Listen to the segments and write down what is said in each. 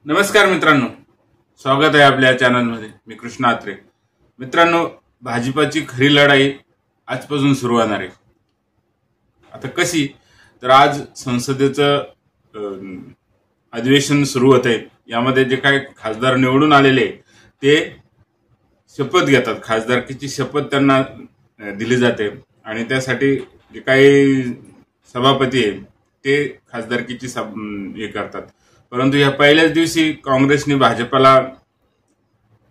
नमस्कार मित्रांनो, स्वागत आहे आपल्या चॅनलमध्ये. मी कृष्णा आत्रे. मित्रांनो, भाजपाची खरी लढाई आजपासून सुरू होणार आहे. आता कशी तर आज संसदेचं अधिवेशन सुरू होत आहे. यामध्ये जे काही खासदार निवडून आलेले ते शपथ घेतात. खासदारकीची शपथ त्यांना दिली जाते आणि त्यासाठी जे काही सभापती आहे ते खासदारकीची हे करतात. परंतु या पहिल्याच दिवशी काँग्रेसने भाजपाला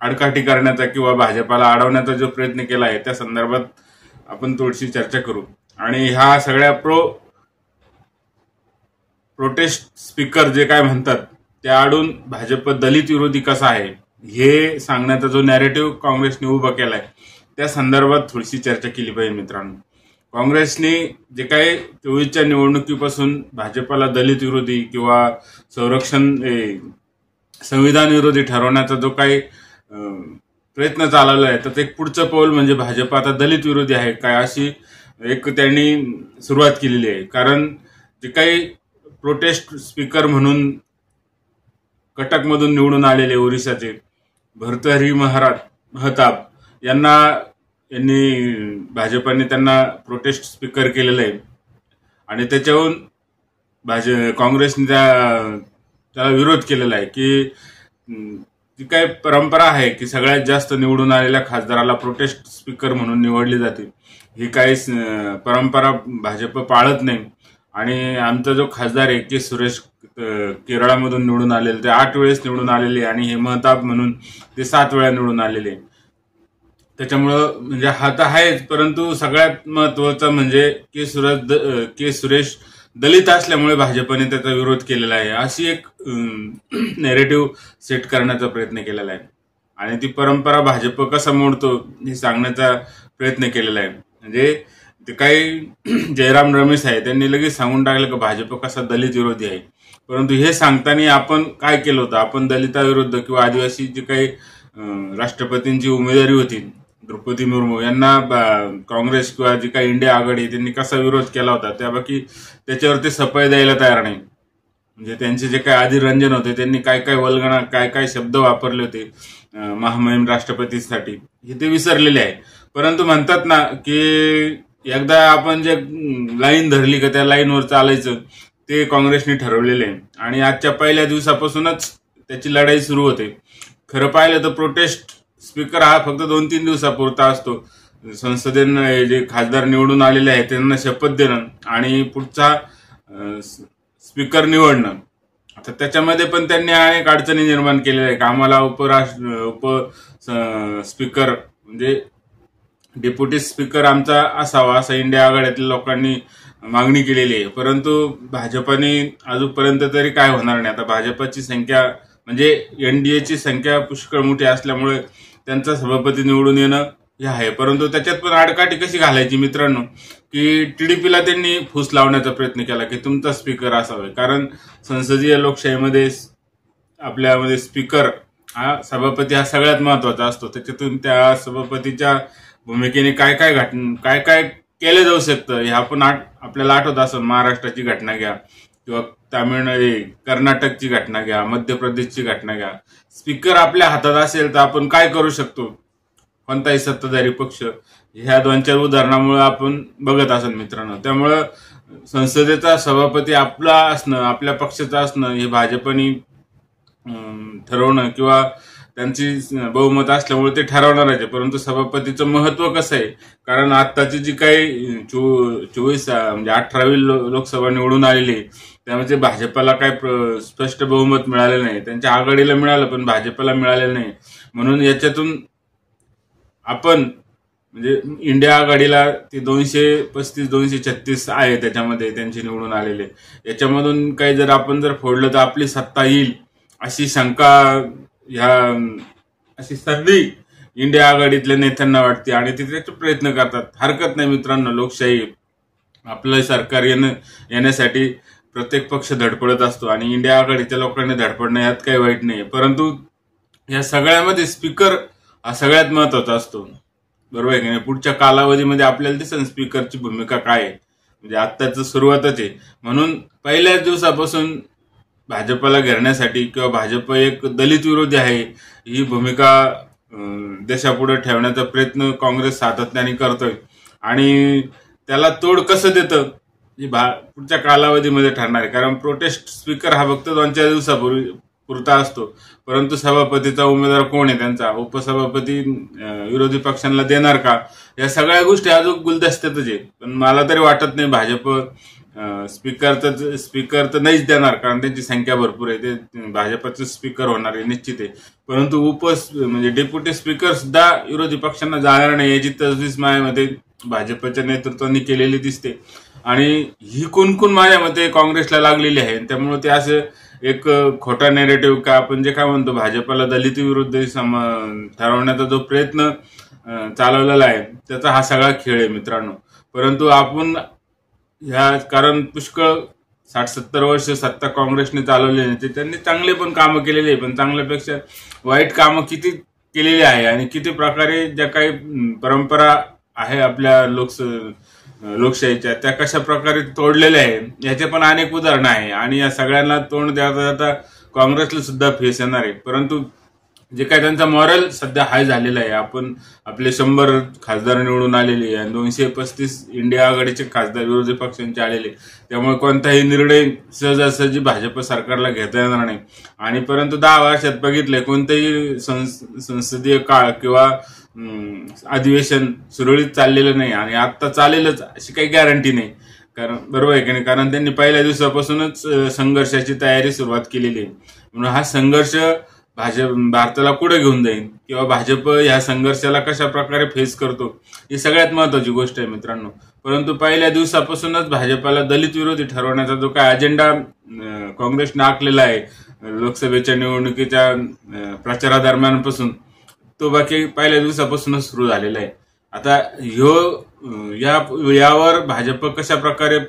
आडकाठी करण्याचा किंवा भाजपाला अडवण्याचा जो प्रयत्न केला आहे त्या संदर्भात आपण थोडीशी चर्चा करू. आणि ह्या सगळ्या प्रोटेस्ट स्पीकर जे काय म्हणतात त्या आडून भाजप दलित विरोधी कसा आहे हे सांगण्याचा जो नॅरेटिव्ह काँग्रेसने उभा केलाय त्या संदर्भात थोडीशी चर्चा केली पाहिजे. मित्रांनो, काँग्रेसने जे काही 24च्या निवडणुकीपासून भाजपाला दलित विरोधी किंवा संविधान विरोधी ठरवण्याचा जो काही प्रयत्न चालवला आहे तर एक पुढचं पाऊल म्हणजे भाजप आता दलित विरोधी आहे काय अशी एक त्यांनी सुरुवात केलेली आहे. कारण जे काही प्रोटेस्ट स्पीकर म्हणून कटकमधून निवडून आलेले ओरिसाचे भर्तहरी महताब यांनी भाजपाने त्यांना प्रोटेस्ट स्पीकर केलेलं आहे आणि त्याच्याहून काँग्रेसने त्याला विरोध केलेला आहे की जी काही परंपरा आहे की सगळ्यात जास्त निवडून आलेल्या खासदाराला प्रोटेस्ट स्पीकर म्हणून निवडली जाते. ही काही परंपरा भाजप पाळत नाही आणि आमचा जो खासदार आहे के सुरेश केरळमधून निवडून आलेले ते 8 वेळेस निवडून आलेले आणि हे महताब म्हणून ते 7 वेळा निवडून आलेले. त्याच्यामुळं म्हणजे हा तर आहेच, परंतु सगळ्यात महत्वाचं म्हणजे के सुरेश दलित असल्यामुळे भाजपने त्याचा विरोध केलेला आहे अशी एक नेरेटिव्ह सेट करण्याचा प्रयत्न केलेला आहे आणि ती परंपरा भाजप कसा मोडतो हे सांगण्याचा प्रयत्न केलेला आहे. म्हणजे ते काही जयराम रमेश आहे त्यांनी लगेच सांगून टाकलं की भाजप कसा दलित विरोधी आहे. परंतु हे सांगताना आपण काय केलं होतं, आपण दलिताविरुद्ध किंवा आदिवासी जी काही राष्ट्रपतींची उमेदवारी होती द्रौपदी मुर्मू यांना काँग्रेस किंवा जी काही इंडिया आघाडी त्यांनी कसा विरोध केला होता त्याच्यावरती सफाई द्यायला तयार नाही. म्हणजे त्यांचे जे काही आधी रंजन होते त्यांनी काय काय वल्गना काय शब्द वापरले होते महामहिम राष्ट्रपतीसाठी हे ते विसरलेले आहे. परंतु म्हणतात ना की एकदा आपण जे लाईन धरली का त्या लाईनवर चालायचं ते काँग्रेसने ठरवलेले आहे आणि आजच्या पहिल्या दिवसापासूनच त्याची लढाई सुरू होते. खरं पाहिलं तर प्रोटेस्ट स्पीकर हा फक्त 2-3 दिवसापुरता असतो. संसदेनं जे खासदार निवडून आलेले आहेत त्यांना शपथ देणं आणि पुढचा स्पीकर निवडणं. आता त्याच्यामध्ये पण त्यांनी अनेक अडचणी निर्माण केलेल्या आहेत. आम्हाला उप स्पीकर म्हणजे डेप्युटी स्पीकर आमचा असावा असं इंडिया आघाडीतल्या लोकांनी मागणी केलेली आहे. परंतु भाजपाने अजूनपर्यंत तरी काय होणार नाही. आता भाजपाची संख्या म्हणजे एनडीएची संख्या पुष्कळ मोठी असल्यामुळे त्यांचा सभापती निवडून येणं हे आहे. परंतु त्याच्यात पण आडकाठी कशी घालायची मित्रांनो की टीडीपीला त्यांनी फूस लावण्याचा प्रयत्न केला की तुमचा स्पीकर असावा. कारण संसदीय लोकशाहीमध्ये आपल्यामध्ये स्पीकर हा सभापती हा सगळ्यात महत्वाचा असतो. त्याच्यातून त्या सभापतीच्या भूमिकेने काय काय केलं जाऊ शकतं हे आपण आपल्याला आठवत असं महाराष्ट्राची घटना घ्या किंवा कर्नाटकची घटना घ्या, मध्य प्रदेशची घटना घ्या. स्पीकर आपल्या हातात असेल तर आपण काय करू शकतो कोणताही सत्ताधारी पक्ष ह्या 2-4 उदाहरणामुळे आपण बघत असेल मित्रांनो. त्यामुळं संसदेचा सभापती आपला असणं आपल्या पक्षाचा असणं हे भाजपने ठरवणं किंवा त्यांची बहुमत असल्यामुळे ते ठरवणार आहे. परंतु सभापतीचं महत्व कसं आहे कारण आत्ताची जी काही 24 म्हणजे 18वी लोकसभा निवडून आलेली त्यामध्ये भाजपाला काही स्पष्ट बहुमत मिळालेलं नाही. त्यांच्या आघाडीला मिळालं पण भाजपाला मिळालेलं नाही. म्हणून याच्यातून आपण म्हणजे इंडिया आघाडीला ते 235-236 आहे त्याच्यामध्ये त्यांचे निवडून आलेले. याच्यामधून काही जर आपण फोडलं तर आपली सत्ता येईल अशी शंका अशी संधी इंडिया आघाडीतल्या नेत्यांना वाटते आणि ते त्याचे प्रयत्न करतात. हरकत नाही मित्रांनो, लोकशाही आपलं सरकार येण्यासाठी प्रत्येक पक्ष धडपडत असतो आणि इंडिया आघाडीच्या लोकांनी धडपडणं यात काही वाईट नाही. परंतु या सगळ्यामध्ये स्पीकर हा सगळ्यात महत्वाचा असतो, बरोबर आहे की नाही. पुढच्या कालावधीमध्ये आपल्याला दिसेल स्पीकरची भूमिका काय आहे. म्हणजे आत्ताच सुरुवातच आहे म्हणून पहिल्याच दिवसापासून भाजपला घेरण्यासाठी किंवा भाजप एक दलित विरोधी आहे ही भूमिका देशापुढे ठेवण्याचा प्रयत्न काँग्रेस सातत्याने करतोय आणि त्याला तोड कसं देतं ही पुढच्या कालावधीमध्ये ठरणार आहे. कारण प्रोटेस्ट स्पीकर हा फक्त 2-4 दिवसापूर्वी पुरता असतो, परंतु सभापतीचा उमेदवार कोण आहे, त्यांचा उपसभापती विरोधी पक्षांना देणार का, या सगळ्या गोष्टी अजून गुलदस्त्यातच आहे. पण मला तरी वाटत नाही भाजप स्पीकर तर नाहीच देणार, कारण त्यांची संख्या भरपूर आहे, ते भाजपचं स्पीकर होणार आहे निश्चित आहे. परंतु म्हणजे डेप्युटी स्पीकर सुद्धा विरोधी पक्षांना जाणार नाही याची तजवीज माझ्यामध्ये भाजपच्या नेतृत्वाने केलेली दिसते. आणि ही कुणकुण माझ्या मते काँग्रेसला लागलेली आहे. त्यामुळे ते असं एक खोटा नेरेटिव्ह का आपण जे काय म्हणतो भाजपला दलित विरुद्ध ठरवण्याचा जो प्रयत्न चालवलेला आहे त्याचा हा सगळा खेळ आहे मित्रांनो. परंतु आपण कारण पुष्कळ 60-70 वर्ष सत्ता काँग्रेसने चालवली नाही, त्यांनी चांगले पण कामं केलेले आहे, पण चांगल्यापेक्षा वाईट कामं किती केलेली आहे आणि किती प्रकारे ज्या काही परंपरा आहे आपल्या लोकशाहीच्या त्या कशा प्रकारे तोडलेल्या आहे याचे पण अनेक उदाहरणं आहे. आणि या सगळ्यांना तोंड द्यायचा काँग्रेसला सुद्धा फेस येणार आहे. परंतु जे काय त्यांचा मॉरल सध्या हाय झालेला आहे, आपण आपले 100 खासदार निवडून आलेले आणि 235 इंडिया आघाडीचे खासदार विरोधी पक्षांचे आलेले, त्यामुळे कोणताही निर्णय सहजासहजी भाजप सरकारला घेता येणार नाही. आणि परंतु 10 वर्षात बघितलंय कोणतेही संसदीय काळ किंवा अधिवेशन सुरळीत चाललेलं नाही आणि आता चालेलच अशी काही गॅरंटी नाही. कारण बरोबर आहे की नाही, कारण त्यांनी पहिल्या दिवसापासूनच संघर्षाची तयारी सुरुवात केलेली आहे. म्हणून हा संघर्ष भारताला पुढे घेऊन जाईल किंवा भाजप ह्या संघर्षाला कशा प्रकारे फेस करतो ही सगळ्यात महत्वाची गोष्ट आहे मित्रांनो. परंतु पहिल्या दिवसापासूनच भाजपला दलित विरोधी ठरवण्याचा जो काय अजेंडा काँग्रेसने आखलेला आहे लोकसभेच्या निवडणुकीच्या प्रचारादरम्यानपासून, तो बाकी पहिल्या दिवसापासूनच सुरू झालेला आहे. आता यावर भाजप कशा प्रकारे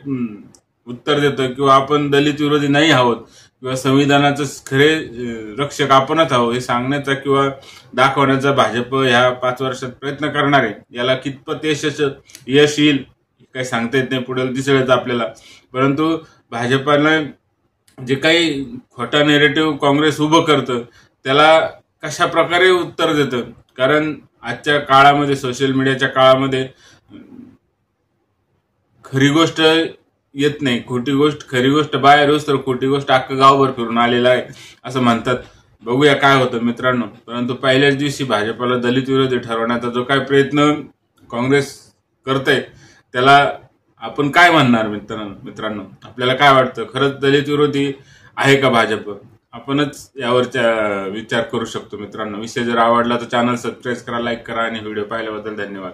उत्तर देतं किंवा आपण दलित विरोधी नाही आहोत किंवा संविधानाचं खरे रक्षक आपणच आहोत हे सांगण्याचा किंवा दाखवण्याचा भाजप ह्या 5 वर्षात प्रयत्न करणार आहे. याला कितपत यश येईल काही सांगता येत नाही, पुढे दिसेलच आपल्याला. परंतु भाजपला जे काही खोटा नेरेटिव्ह काँग्रेस उभं करतं त्याला कशा प्रकारे उत्तर देतं, कारण आजच्या काळामध्ये सोशल मीडियाच्या काळामध्ये खरी गोष्ट येत नाही, खरी गोष्ट बाहेर होस तर खोटी गोष्ट अख्खं गावभर फिरून आलेला आहे असं म्हणतात. बघूया काय होतं मित्रांनो. परंतु पहिल्याच दिवशी भाजपला दलित विरोधी ठरवण्याचा जो काय प्रयत्न काँग्रेस करते त्याला आपण काय म्हणणार मित्रांनो, आपल्याला काय वाटतं, खरंच दलित विरोधी आहे का भाजप? आपणच यावरचा विचार करू शकतो मित्रांनो. विषय जर आवडला तर चॅनल सबस्क्राईब करा, लाईक करा आणि व्हिडिओ पाहिल्याबद्दल धन्यवाद.